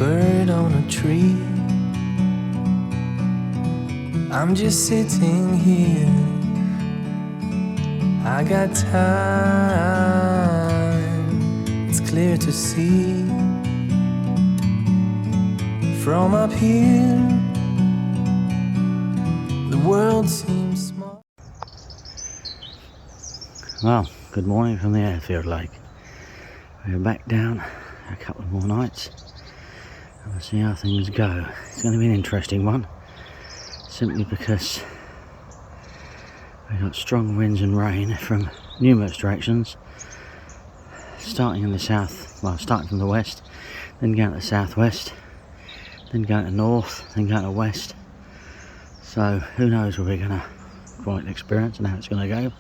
bird on a tree. I'm just sitting here. I got time, it's clear to see. From up here, the world seems small. Well, good morning from the Airfield lake. We're back down a couple more nights and we'll see how things go. It's going to be an interesting one, simply because we've got strong winds and rain from numerous directions, starting in the south, well, starting from the west, then going to the southwest, then going to north, then going to west. So who knows what we're going to quite experience and how it's going to go.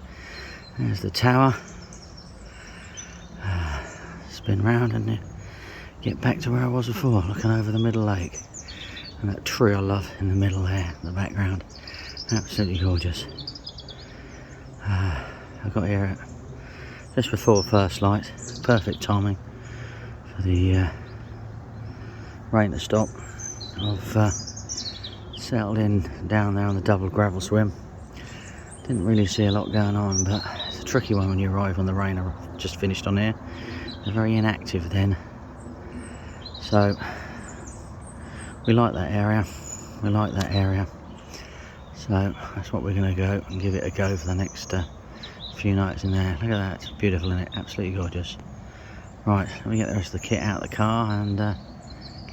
There's the tower. Spin round and get back to where I was before, looking over the middle lake. And that tree I love in the middle there, in the background. Absolutely gorgeous. I got here at just before first light. Perfect timing for the rain to stop. I've settled in down there on the double gravel swim. Didn't really see a lot going on, but it's a tricky one when you arrive on the rain. I've just finished on here. They're very inactive then. So we like that area. We like that area. So that's what we're going to go and give it a go for the next few nights in there. Look at that, it's beautiful, isn't it? Absolutely gorgeous. Right, let me get the rest of the kit out of the car and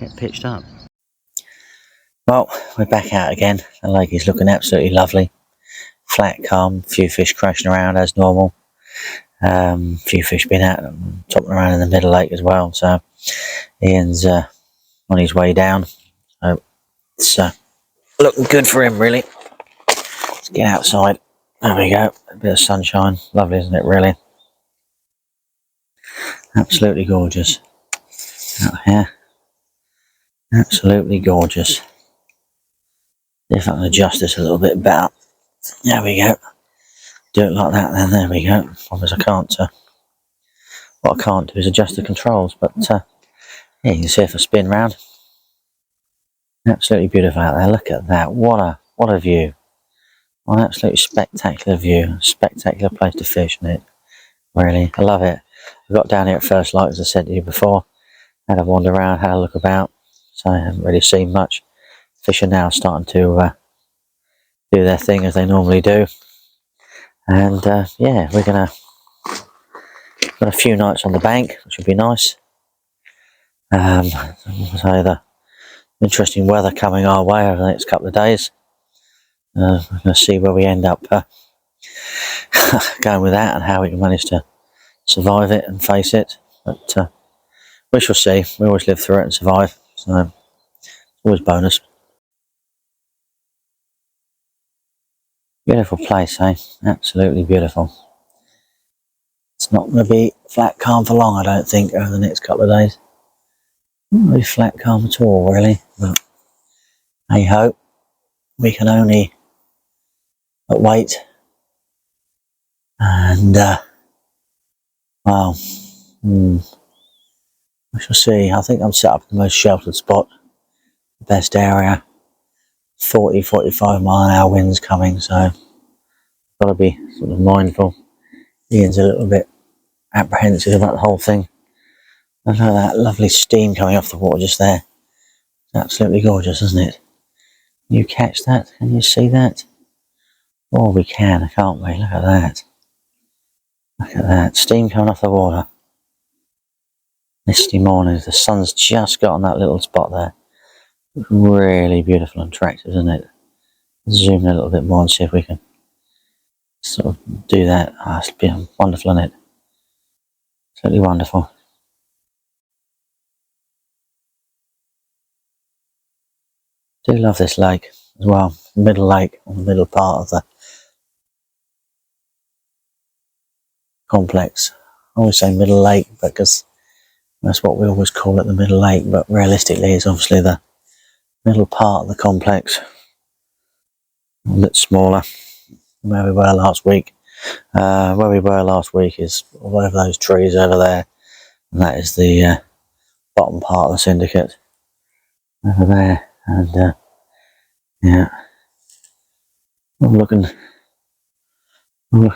get pitched up. Well, we're back out again. The lake is looking absolutely lovely. Flat, calm, few fish crashing around as normal. Few fish been out and topping around in the middle lake as well. So Ian's on his way down. So it's looking good for him, really. Let's get outside. There we go. A bit of sunshine. Lovely, isn't it, really? Absolutely gorgeous. Out here. Absolutely gorgeous. See if I can adjust this a little bit better. There we go. Do it like that then, there we go. Obviously I can't, what I can't do is adjust the controls, but yeah, you can see if I spin round. Absolutely beautiful out there, look at that, what a view. What an absolutely spectacular view, spectacular place to fish, isn't it? Really, I love it. I got down here at first light, as I said to you before, had a wander around, had a look about, so I haven't really seen much. Fish are now starting to do their thing as they normally do. And yeah, we're got a few nights on the bank, which would be nice. So the interesting weather coming our way over the next couple of days. We're going to see where we end up going with that and how we can manage to survive it and face it. But we shall see. We always live through it and survive, so it's always bonus. Beautiful place, eh? Absolutely beautiful. It's not going to be flat calm for long, I don't think, over the next couple of days. Not really flat calm at all, really. But hey ho, we can only wait. And well, we shall see. I think I'm set up in the most sheltered spot, the best area. 40-45 mile an hour winds coming, so got to be sort of mindful. Ian's a little bit apprehensive about the whole thing. I know that lovely steam coming off the water just there. It's absolutely gorgeous, isn't it? Can you catch that? Can you see that? Oh, we can, can't we? Look at that. Look at that. Steam coming off the water. Misty mornings. The sun's just got on that little spot there. Really beautiful and attractive, isn't it? Zoom in a little bit more and see if we can sort of do that. Oh, it's been wonderful, isn't it? Absolutely wonderful. I do love this lake as well. Middle lake, on the middle part of the complex. I always say middle lake because that's what we always call it, the middle lake, but realistically it's obviously the middle part of the complex. A bit smaller than where we were last week. Where we were last week is over those trees over there, and that is the bottom part of the syndicate. over there, and yeah, all looking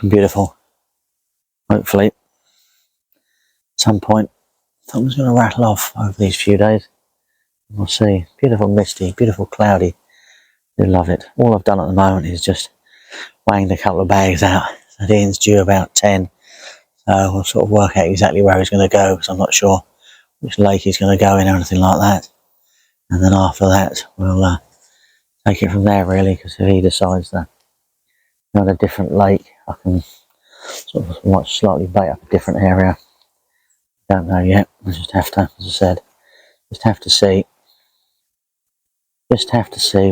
beautiful. Hopefully, at some point, something's going to rattle off over these few days. We'll see. Beautiful misty, beautiful cloudy. I love it. All I've done at the moment is just weighing a couple of bags out. So Ian's due about 10. So we'll sort of work out exactly where he's going to go, because I'm not sure which lake he's going to go in or anything like that. And then after that, we'll take it from there, really, because if he decides to go on a different lake, I can sort of might slightly bait up a different area. Don't know yet. I just have to, as I said, just have to see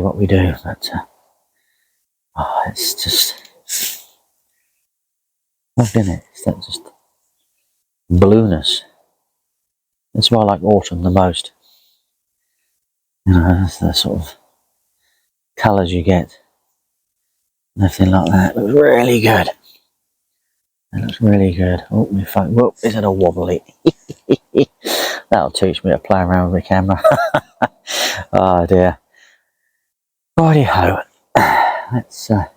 what we do. But it's just lovely, isn't it? It's that just blueness. That's why I like autumn the most. You know, it's the sort of colours you get, and everything like that. It looks really good. It looks really good. Oh, my phone. Whoop, is it a wobbly? That'll teach me to play around with the camera. Oh dear. Righty ho. Let's. I'm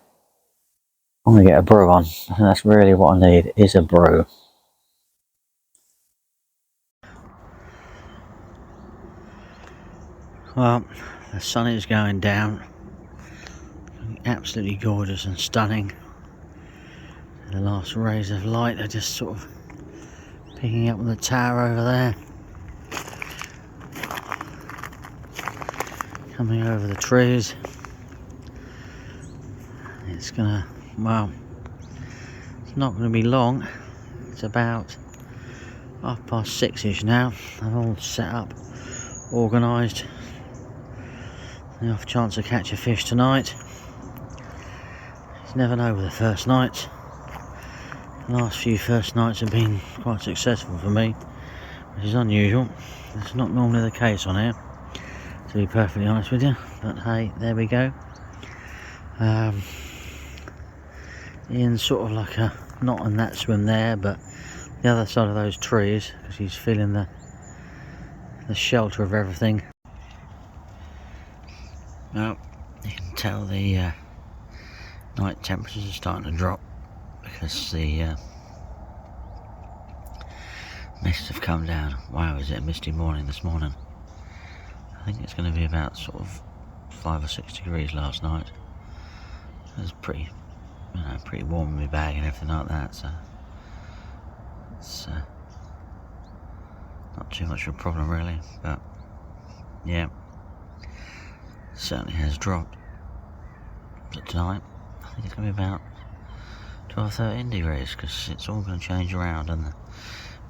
gonna get a brew on. I think that's really what I need. Is a brew. Well, the sun is going down. Absolutely gorgeous and stunning. The last rays of light are just sort of picking up on the tower over there, coming over the trees. It's gonna, well, it's not gonna be long. It's about 6:30ish now. I'm all set up, organised. The off chance to catch a fish tonight. You never know with the first nights. The last few first nights have been quite successful for me, which is unusual. It's not normally the case on here, to be perfectly honest with you, but hey, there we go. Ian's sort of like not on that swim there, but the other side of those trees, because he's feeling the shelter of everything. Well, you can tell the night temperatures are starting to drop, because the mists have come down. Wow, is it a misty morning this morning? I think it's going to be about sort of 5 or 6 degrees last night. It was pretty, pretty warm in my bag and everything like that, so it's not too much of a problem really, but yeah, it certainly has dropped. But tonight, I think it's going to be about 12 or 13 degrees, because it's all going to change around and the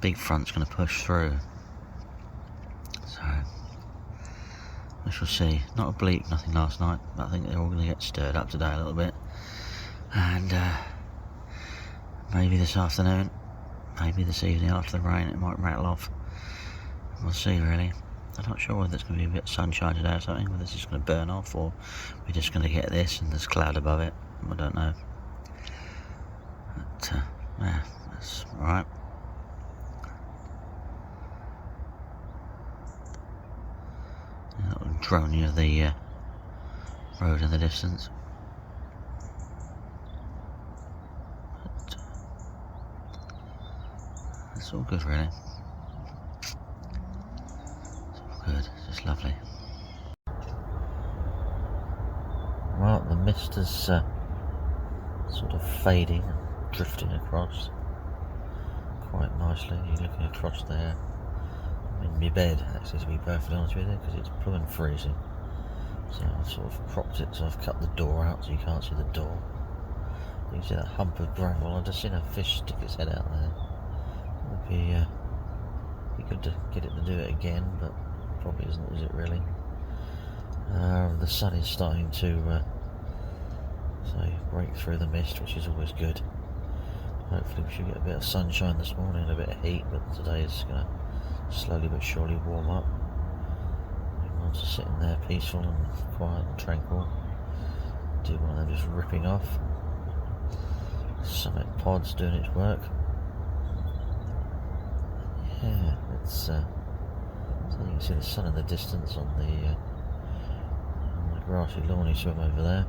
big front's going to push through. So we shall see. Not a bleak, nothing last night, but I think they're all going to get stirred up today a little bit. And maybe this afternoon, maybe this evening after the rain, it might rattle off. We'll see really. I'm not sure whether there's going to be a bit of sunshine today or something, whether it's just going to burn off, or we're just going to get this and there's cloud above it. I don't know. But yeah, that's alright. A little drone of the road in the distance. But it's all good really. It's all good, it's just lovely. Well, the mist is sort of fading and drifting across quite nicely. You're looking across there. I'm in my bed, actually, to be perfectly honest with you, because it's blooming freezing. So I've sort of propped it, so I've cut the door out so you can't see the door. You can see that hump of gravel. I've just seen a fish stick its head out there. It would be good to get it to do it again, but probably isn't, is it really? The sun is starting to break through the mist, which is always good. Hopefully we should get a bit of sunshine this morning and a bit of heat, but today is going to slowly but surely warm up. Everyone's just sitting there peaceful and quiet and tranquil. Do one of them just ripping off. Summit Pod's doing its work. Yeah, it's so you can see the sun in the distance on the grassy lawny swim over there.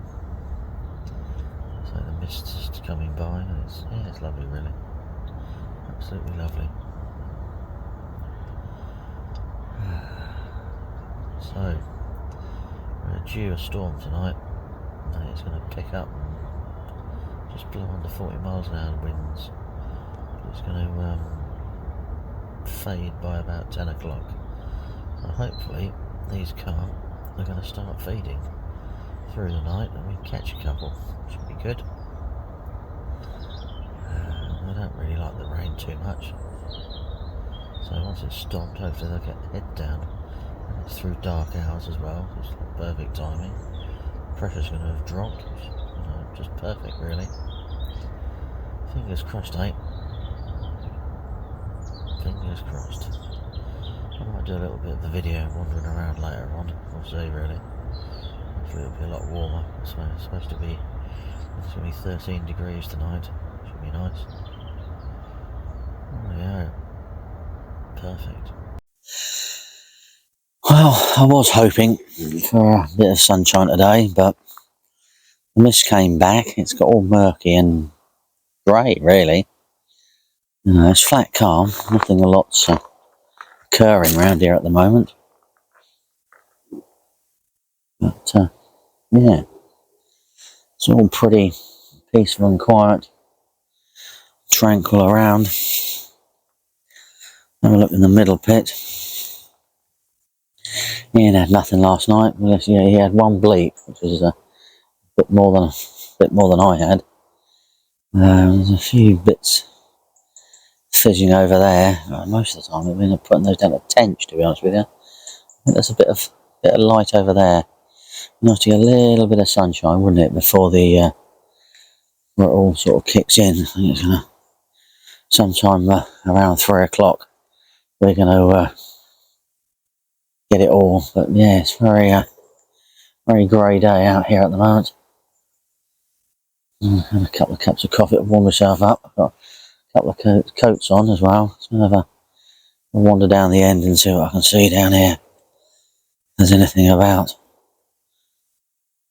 So the mist is coming by, and it's lovely, really. Absolutely lovely. So we're due a storm tonight, and it's going to pick up and just blow under 40 miles an hour winds. It's going to fade by about 10 o'clock. So hopefully these carp are going to start feeding through the night, and we catch a couple. Should be good. I don't really like the rain too much, so once it's stopped, hopefully they'll get head down, and it's through dark hours as well. It's perfect timing. Pressure's going to have dropped, just perfect, really. Fingers crossed, eh? Fingers crossed. I might do a little bit of the video wandering around later on. We'll see, really. Hopefully it'll be a lot warmer. It's supposed to be 13 degrees tonight. Should be nice. Oh yeah. Perfect. Well, I was hoping for a bit of sunshine today, but the mist came back. It's got all murky and grey, really. It's flat calm. Nothing a lot's occurring around here at the moment. But yeah, it's all pretty peaceful and quiet, tranquil around. Have a look in the middle pit. Ian had nothing last night. Yeah, he had one bleep, which was a bit more than I had. There's a few bits fizzing over there. Most of the time, I've been putting those down at tench, to be honest with you. I think there's a bit of light over there. Nice to get a little bit of sunshine, wouldn't it, before where it all sort of kicks in. I think it's gonna sometime around 3 o'clock. We're gonna get it all, but yeah, it's very grey day out here at the moment. Had a couple of cups of coffee to warm myself up. I've got a couple of coats on as well. So I'll have a wander down the end and see what I can see down here. If there's anything about.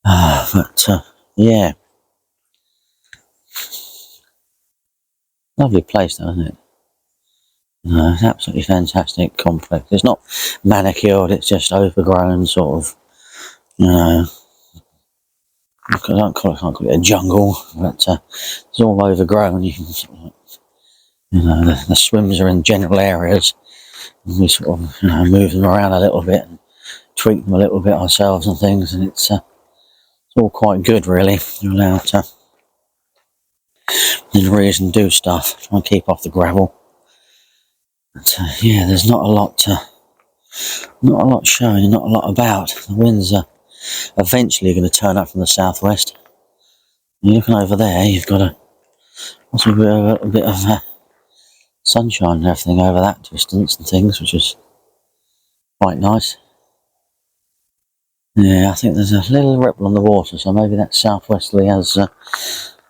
But yeah, lovely place though, isn't it? It's absolutely fantastic complex. It's not manicured, it's just overgrown, sort of, I can't call it a jungle, but it's all overgrown. You can sort of, the swims are in general areas, and we sort of, move them around a little bit and tweak them a little bit ourselves and things, and it's all quite good, really. You're allowed to, within reason, do stuff, try and keep off the gravel. But yeah, there's not a lot showing, not a lot about. The winds are eventually going to turn up from the southwest. You're looking over there, you've got a bit of sunshine and everything over that distance and things, which is quite nice. Yeah, I think there's a little ripple on the water, so maybe that southwesterly has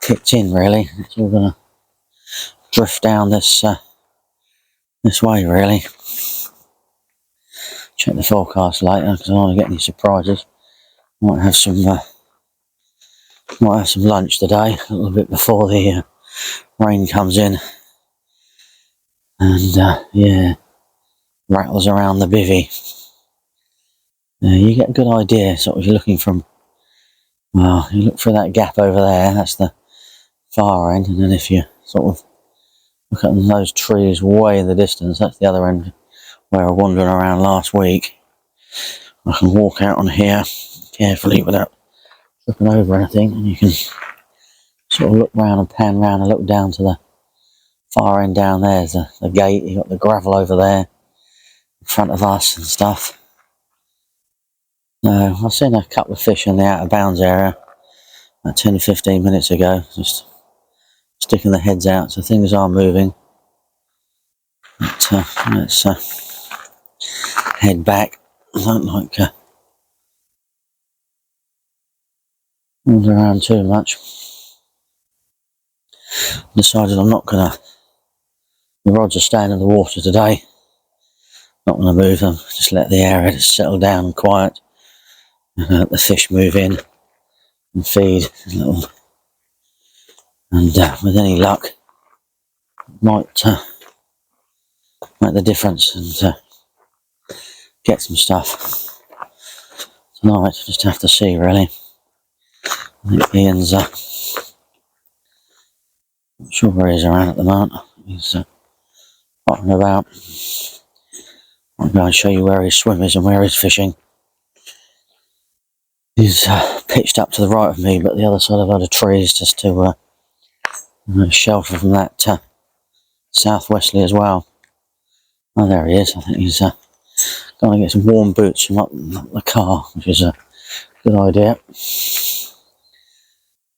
kicked in, really. It's all going to drift down this way, really. Check the forecast later, because I don't want to get any surprises. Might have some lunch today, a little bit before the rain comes in, and yeah, rattles around the bivvy. You get a good idea, sort of. You're looking from, well, you look through that gap over there. That's the far end, and then if you sort of look at those trees way in the distance, that's the other end where I was wandering around last week. I can walk out on here carefully without tripping over anything, and you can sort of look round and pan round and look down to the far end down there. There's the gate, you've got the gravel over there in front of us and stuff. I've seen a couple of fish in the out of bounds area about 10 to 15 minutes ago, just sticking their heads out, so things are moving. But let's head back. I don't like wander around too much. Decided I'm not gonna. The rods are staying in the water today. Not gonna move them. Just let the area just settle down and quiet. The fish move in and feed a little, and with any luck might make the difference and get some stuff tonight. Just have to see, really. I think Ian's not sure where he's around at the moment. He's popping about. I'll go and show you where his swim is and where he's fishing. He's pitched up to the right of me, but the other side of a lot of trees, just to shelter from that southwesterly as well. Oh, there he is. I think he's going to get some warm boots from up the car, which is a good idea.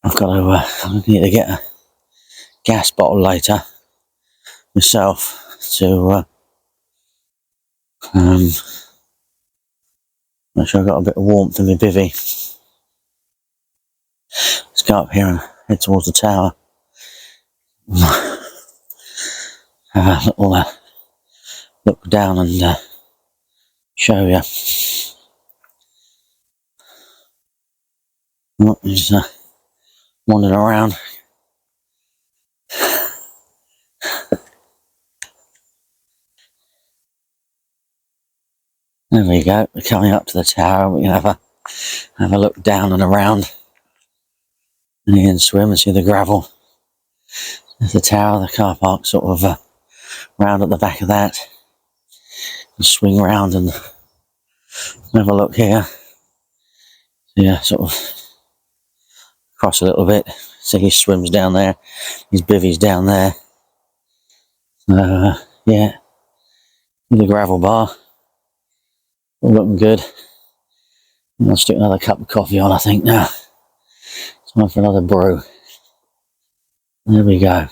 I've got to I need to get a gas bottle later myself to make sure I've got a bit of warmth in my bivvy. Let's go up here and head towards the tower. Have a little look down and show you. He's wandering around. There we go. We're coming up to the tower. We can have a look down and around. And you can swim and see the gravel. There's the tower, the car park, sort of round at the back of that. And swing round and have a look here. Yeah, sort of cross a little bit. See his swims down there. His bivvy's down there. Yeah. The gravel bar. All looking good. I'll stick another cup of coffee on, I think, now. Time for another brew. There we go.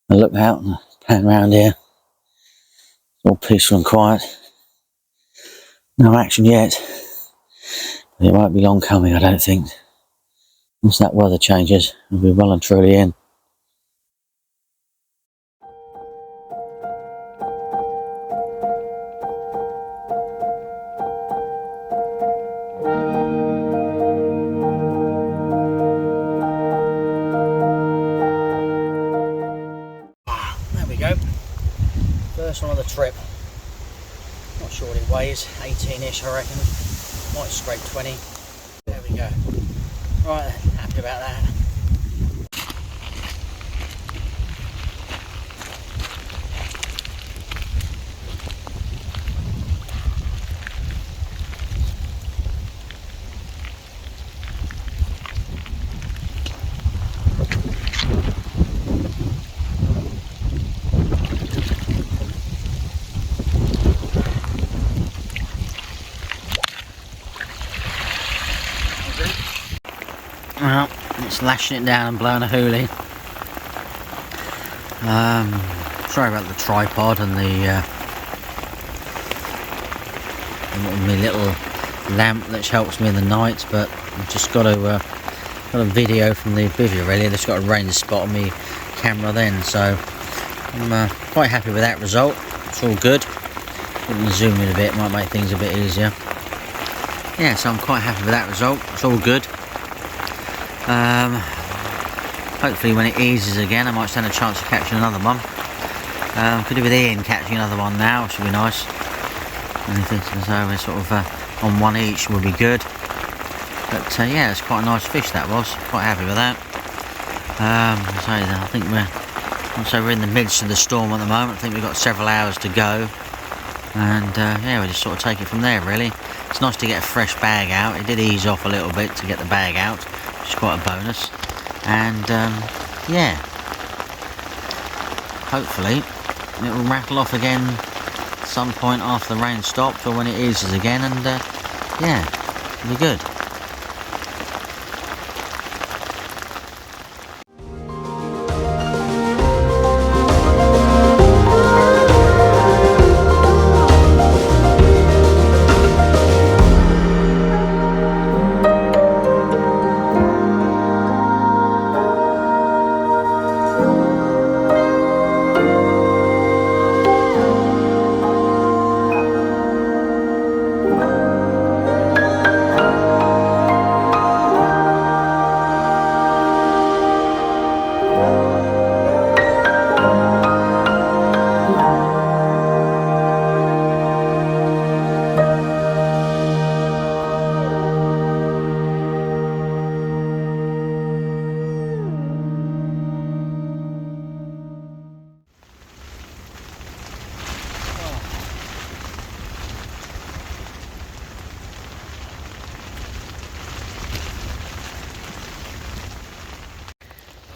I look out and pan around here. It's all peaceful and quiet. No action yet. But it won't be long coming, I don't think. Once that weather changes, we'll be well and truly in. There we go. First one of the trip. Not sure what it weighs, 18-ish I reckon. Might scrape 20. There we go. Right, happy about that. Well, it's lashing it down and blowing a hoolie. Sorry about the tripod and the my little lamp that helps me in the night, but I've just got a video from the bivvy really. That's got a range spot on my camera then, so I'm quite happy with that result. It's all good. Let me zoom in a bit, might make things a bit easier. Yeah, so I'm quite happy with that result. It's all good. Hopefully when it eases again I might stand a chance of catching another one. Could do with Ian catching another one now, which would be nice. And if it's as though we're sort of on one each would be good. But yeah, it's quite a nice fish that was. Quite happy with that. So I think we're in the midst of the storm at the moment. I think we've got several hours to go. And yeah, we just sort of take it from there really. It's nice to get a fresh bag out. It did ease off a little bit to get the bag out, which is quite a bonus. And yeah, hopefully it will rattle off again at some point after the rain stops or when it eases again, and yeah, it'll be good.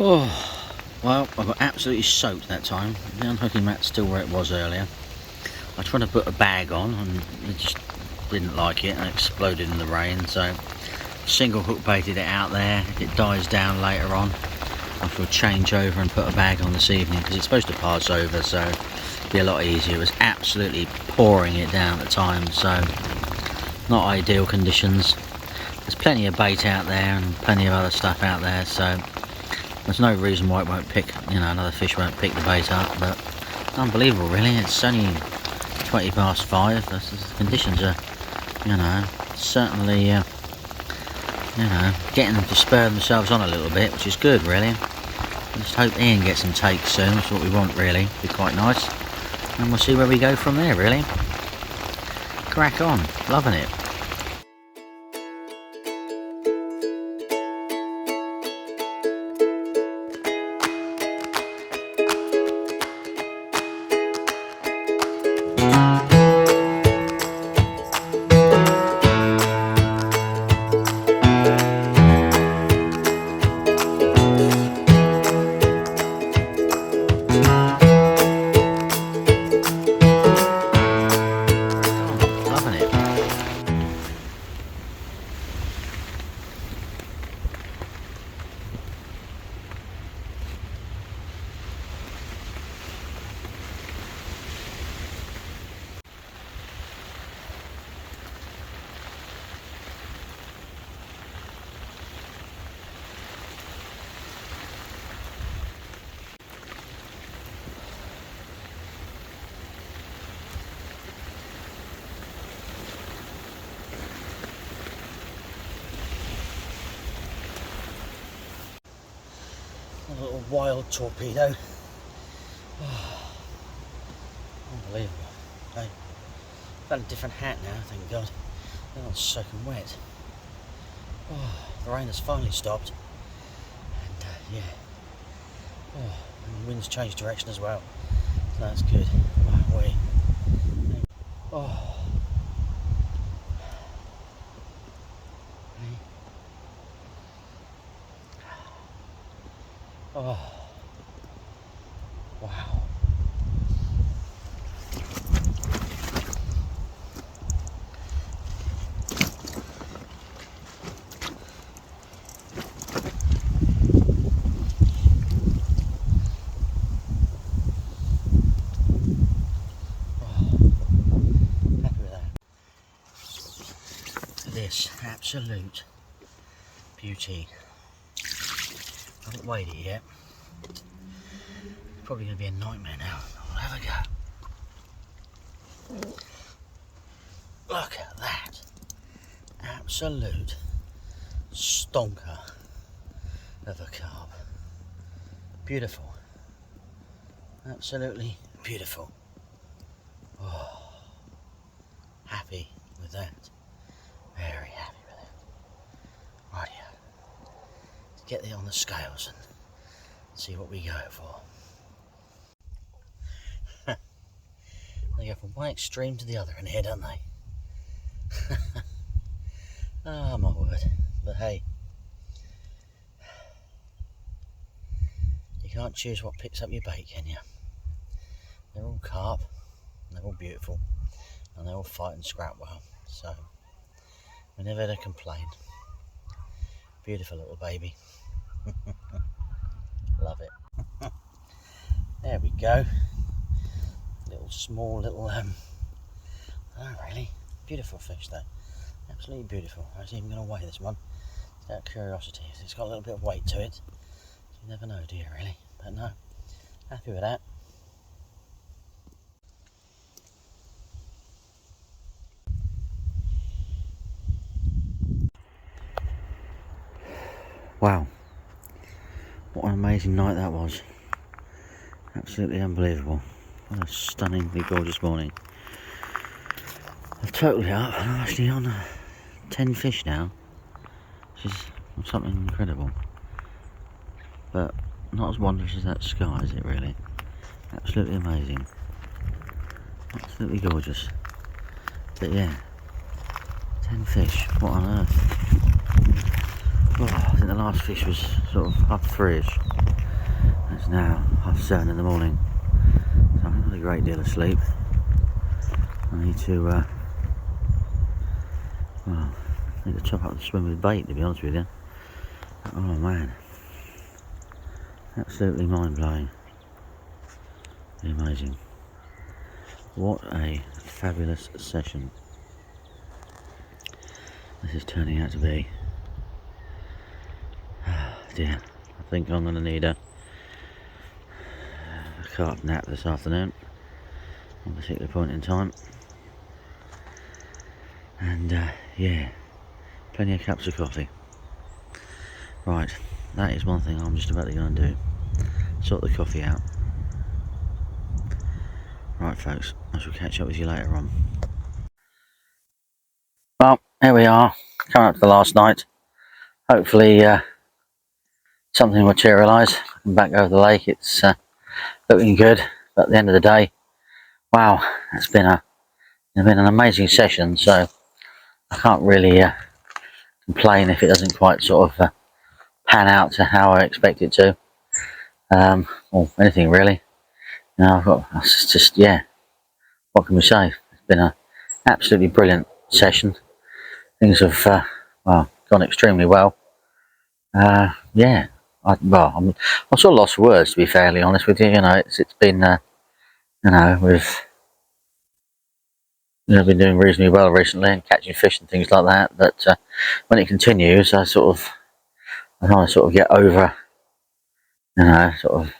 Oh, well, I got absolutely soaked that time. The unhooking mat's still where it was earlier. I tried to put a bag on and it just didn't like it and it exploded in the rain, so single hook baited it out there. If it dies down later on, I shall change over and put a bag on this evening because it's supposed to pass over, so it'll be a lot easier. It was absolutely pouring it down at the time, so not ideal conditions. There's plenty of bait out there and plenty of other stuff out there, so there's no reason why it won't pick, you know, another fish won't pick the bait up. But unbelievable, really. It's only 20 past 5. The conditions are, you know, certainly, you know, getting them to spur themselves on a little bit, which is good, really. I just hope Ian gets some takes soon. That's what we want, really. Be quite nice, and we'll see where we go from there, really. Crack on, loving it. A little wild torpedo. Oh, unbelievable. Hey, I've got a different hat now, thank God. That one's soaking wet. Oh, the rain has finally stopped. And yeah. Oh, and the wind's changed direction as well. So that's good. Wow, wait. Oh. Oh, wow. Happy with that. This absolute beauty. I haven't weighed it yet. It's probably going to be a nightmare now. I'll have a go. Look at that. Absolute stonker of a carp. Beautiful. Absolutely beautiful. Oh, happy with that. Very happy with it. Rightio. Get it on the scales and see what we go for. They go from one extreme to the other in here, don't they? Oh my word. But hey, you can't choose what picks up your bait, can you? They're all carp, and they're all beautiful, and they all fight and scrap well, so we're never to complain. Beautiful little baby. Love it. There we go. Little small little oh really beautiful fish though. Absolutely beautiful. I was even going to weigh this one just out of curiosity. It's got a little bit of weight to it. So you never know, do you really? But no, happy with that. Wow, what an amazing night that was. Absolutely unbelievable. What a stunningly gorgeous morning. I've totaled it up and I'm actually on 10 fish now, which is something incredible. But not as wondrous as that sky, is it really? Absolutely amazing. Absolutely gorgeous. But yeah, 10 fish, what on earth? Oh, I think the last fish was sort of half 3ish. It's now 7:30 in the morning, so I've had a great deal of sleep. I need to, well, I need to chop up and swim with bait, to be honest with you. Oh man, absolutely mind-blowing. Amazing. What a fabulous session this is turning out to be. Dear, I think I'm going to need a carp nap this afternoon at a particular point in time. And yeah, plenty of cups of coffee. Right, that is one thing I'm just about to go and do. Sort the coffee out. Right folks, I shall catch up with you later on. Well, here we are, coming up to the last night. Hopefully something will materialise. Back over the lake, it's looking good. But at the end of the day, wow, it's been an amazing session. So I can't really complain if it doesn't quite sort of pan out to how I expect it to, or anything really. You know, it's just, yeah, what can we say? It's been an absolutely brilliant session. Things have well, gone extremely well. Yeah, I'm sort of lost for words, to be fairly honest with you. You know, it's been you know, we've been doing reasonably well recently and catching fish and things like that. But when it continues, I want to sort of get over, you know, sort of,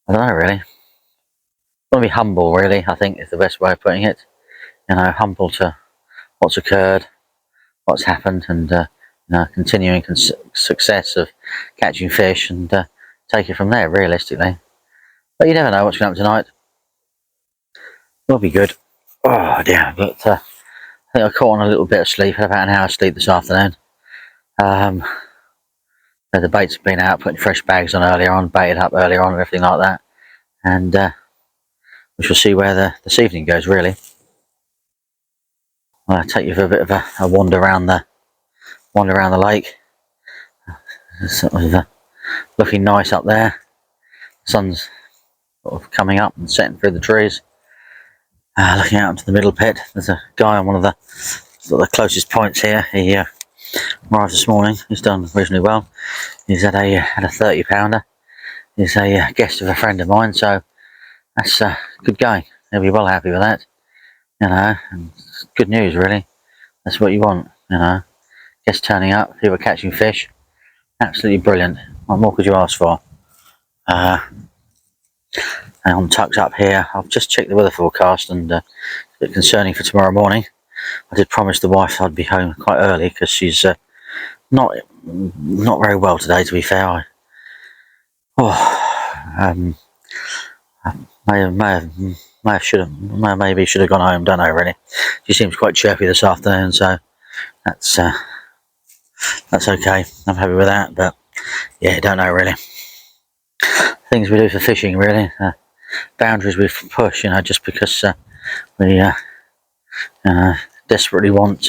I don't know really. I want to be humble, really, I think is the best way of putting it. You know, humble to what's occurred, what's happened, and you know, continuing success of catching fish, and take it from there, realistically. But you never know what's going to happen tonight. It'll be good. Oh dear, but I think I caught on a little bit of sleep. Had about an hour's sleep this afternoon. The baits have been out, putting fresh bags on earlier on, baited up earlier on, and everything like that. And we shall see where this evening goes, really. I'll take you for a bit of a wander around the lake. It's sort of looking nice up there. The sun's sort of coming up and setting through the trees. Looking out into the middle pit, there's a guy on one of the sort of the closest points here. He arrived this morning. He's done reasonably well. He's had a 30-pounder. He's a guest of a friend of mine, so that's good going. He'll be well happy with that. You know, and it's good news really. That's what you want. You know, guests turning up, people catching fish. Absolutely brilliant. What more could you ask for? And I'm tucked up here. I've just checked the weather forecast, and it's a bit concerning for tomorrow morning. I did promise the wife I'd be home quite early because she's not very well today, to be fair. Maybe should have gone home. Don't know really. She seems quite chirpy this afternoon, so that's okay. I'm happy with that. But yeah, don't know really. Things we do for fishing, really. Boundaries we push, you know, just because we desperately want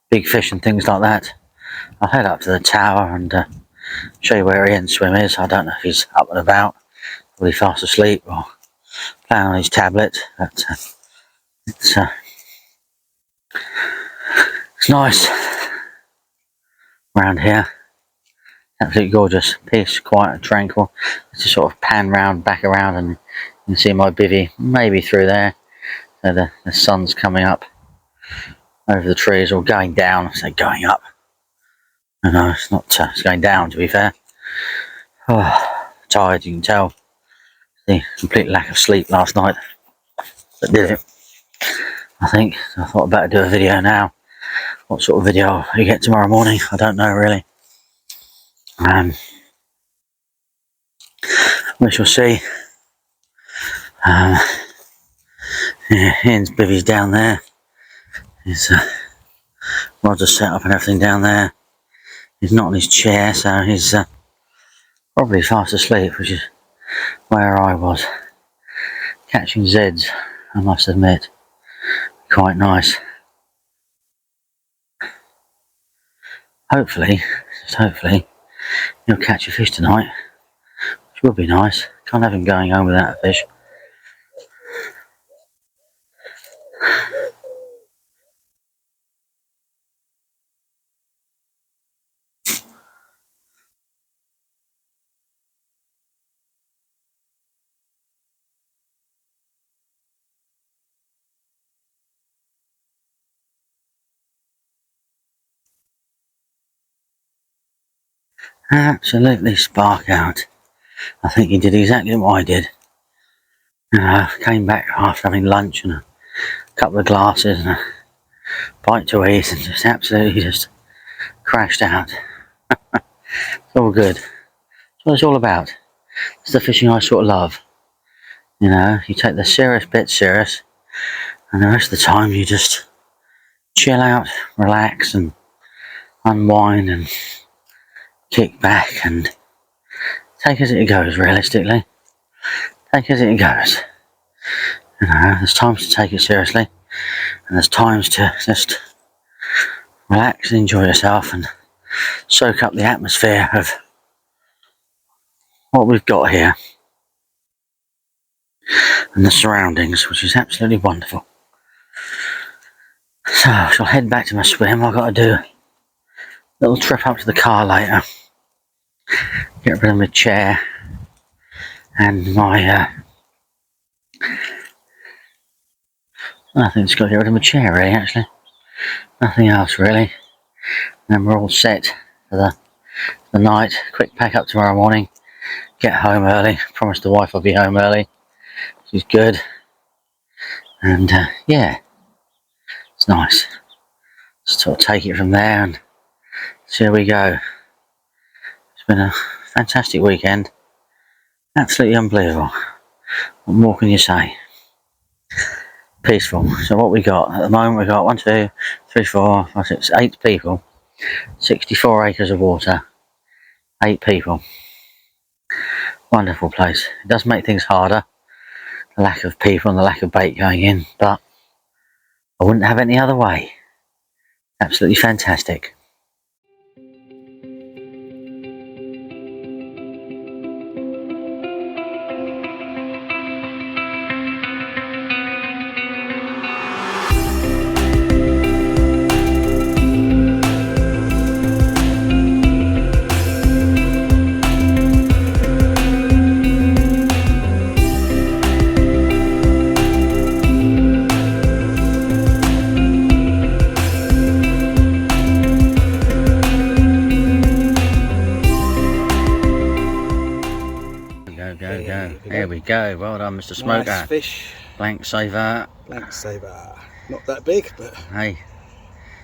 big fish and things like that. I'll head up to the tower and show you where Ian's swim is. I don't know if he's up and about, probably fast asleep or playing on his tablet. But it's nice around here. Absolutely gorgeous, peace, quiet and tranquil. Just sort of pan round, back around, and you can see my bivvy maybe through there. So the sun's coming up over the trees, or going down. I say going up. No, it's not. It's going down, to be fair. Oh, tired, you can tell. The complete lack of sleep last night that did it, I think. I thought I'd better do a video now. What sort of video you get tomorrow morning, I don't know really. We shall see. Yeah, Ian's bivvy's down there. His rods are set up and everything down there. He's not on his chair, so he's probably fast asleep, which is where I was. Catching Zeds, I must admit. Quite nice. Hopefully, just hopefully, you'll catch a fish tonight. which would be nice. Can't have him going home without a fish. Absolutely spark out. I think he did exactly what I did. Came back after having lunch and a couple of glasses and a bite to eat and just absolutely just crashed out. It's all good. That's what it's all about. It's the fishing I sort of love. You know, you take the serious bit serious and the rest of the time you just chill out, relax and unwind and kick back and take as it goes, realistically. Take as it goes. You know, there's times to take it seriously and there's times to just relax and enjoy yourself and soak up the atmosphere of what we've got here and the surroundings, which is absolutely wonderful. So I shall head back to my swim. I've got to do a little trip up to the car later, get rid of my chair and my I think it's got to get rid of my chair really, actually. Nothing else really. Then we're all set for the night. Quick pack up tomorrow morning, get home early. Promised the wife I'll be home early. She's good. And yeah, it's nice. Just sort of take it from there and see how we go. It's been a fantastic weekend. Absolutely unbelievable. What more can you say? Peaceful. So what we got at the moment, we've got 1, 2, 3, 4, 5, 6, 8 people, 64 acres of water, 8 people. Wonderful place. It does make things harder, the lack of people and the lack of bait going in, but I wouldn't have it any other way. Absolutely fantastic. There we go. Well done, Mr. Smoker. Nice fish. Blank saver. Blank saver. Not that big, but Hey,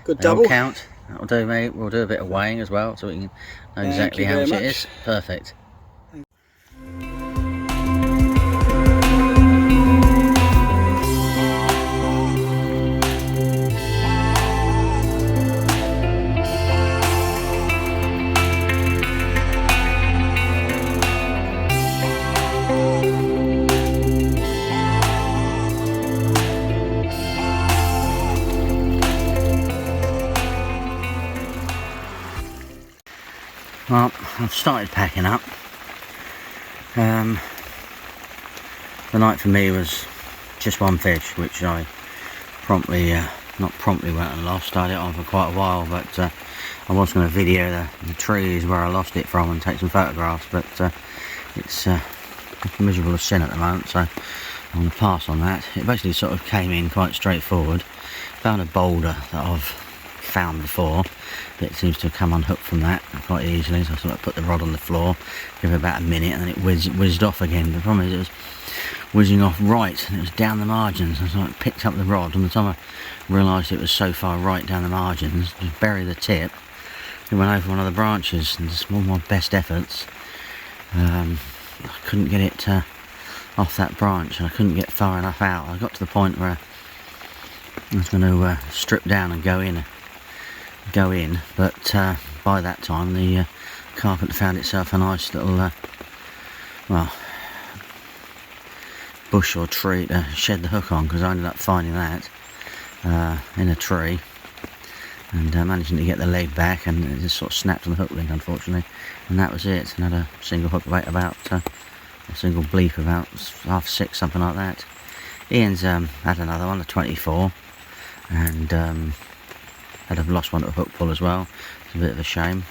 good they all double. count. That'll do, mate. We'll do a bit of weighing as well, so we can know exactly how much it is. Perfect. Well, I've started packing up. The night for me was just one fish, which I promptly, not promptly went and lost. Started it on for quite a while, but I was going to video the trees where I lost it from and take some photographs, but it's miserable as sin at the moment, so I'm going to pass on that. It basically sort of came in quite straightforward. Found a boulder that I've found before. It seems to have come unhooked from that quite easily, so I sort of put the rod on the floor, give it about a minute, and then it whizzed off again. The problem is it was whizzing off right, and it was down the margins. I sort of picked up the rod, and by the time I realised it was so far right down the margins, just bury the tip, it went over one of the branches, and just all my best efforts, I couldn't get it off that branch, and I couldn't get far enough out. I got to the point where I was going to strip down and go in, but by that time the carp had found itself a nice little well, bush or tree to shed the hook on, because I ended up finding that in a tree, and managing to get the leg back, and it just sort of snapped on the hook link, unfortunately, and that was it. Another single hook bait about, a single bleep about 6:30, something like that. Ian's had another one, a 24, and had lost one at a hook pull as well. It's a bit of a shame.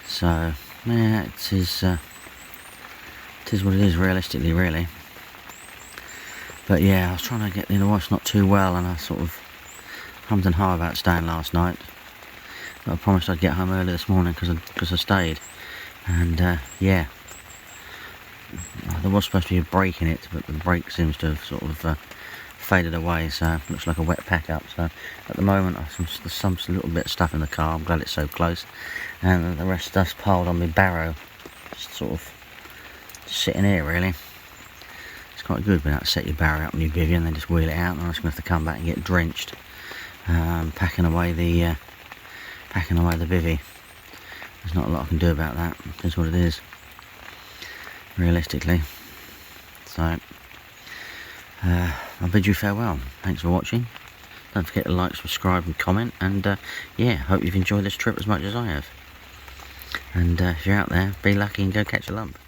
So yeah, it is what it is, realistically, really. But yeah, I was trying to get the wife's not too well, and I sort of hummed and hawed about staying last night. But I promised I'd get home early this morning because I stayed. And yeah, there was supposed to be a break in it, but the break seems to have sort of faded away, so it looks like a wet pack up. So at the moment there's some little bit of stuff in the car. I'm glad it's so close, and the rest of stuff's piled on my barrow, just sort of sitting here really. It's quite good being able to set your barrow up on your bivvy and then just wheel it out, and I'm just going to have to come back and get drenched packing away the bivvy. There's not a lot I can do about that. That's what it is, realistically. So I'll bid you farewell. Thanks for watching. Don't forget to like, subscribe and comment, and yeah, hope you've enjoyed this trip as much as I have. And if you're out there, be lucky and go catch a lump.